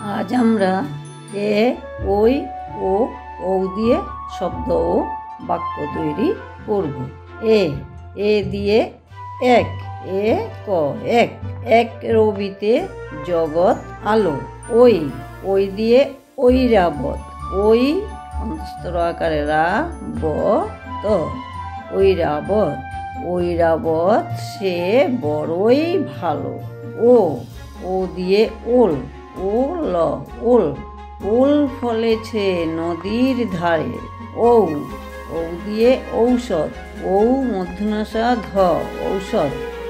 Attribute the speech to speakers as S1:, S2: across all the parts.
S1: আজ আমরা এ, ওই, ও, ঔ দিয়ে শব্দ ও বাক্য তৈরি করব। এ দিয়ে এক, এ ক এক, এক রবিতে জগৎ আলো। ওই দিয়ে ঐরাবত, ওই অন্তস্থ আকারে রা ব ত, ঐরাবত সে বড়ই ভালো। ও দিয়ে ওল, ওল ফলেছে নদীর ধারে। ঔ দিয়ে ঔষধ, মূর্ধন্যষা ধ,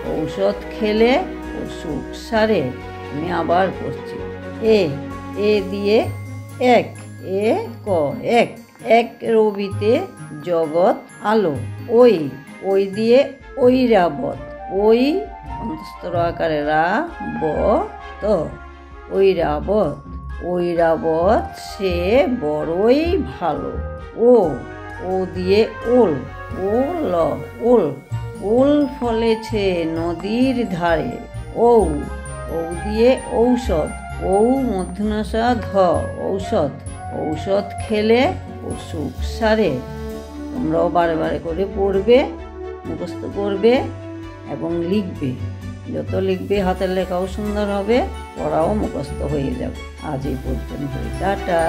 S1: ঔষধ খেলে অসুখ সারে। আমি আবার পড়ছি। এ দিয়ে এক, এ ক এক, এক রবিতে জগৎ আলো। ওই দিয়ে ঐরাবত, ওই অন্তস্থ আকারে রা ব ত, ঐরাবত সে বড়ই ভালো। ও দিয়ে ওল ফলেছে নদীর ধারে। ঔ দিয়ে ঔষধ, মূর্ধন্যষা ধ, ঔষধ খেলে অসুখ সারে। তোমরাও বারে বারে করে পড়বে, মুখস্থ করবে এবং লিখবে। যত লিখবে হাতের লেখাও সুন্দর হবে, পড়াও মুখস্থ হয়ে যাবে। আজ এই পর্যন্ত, টাটা।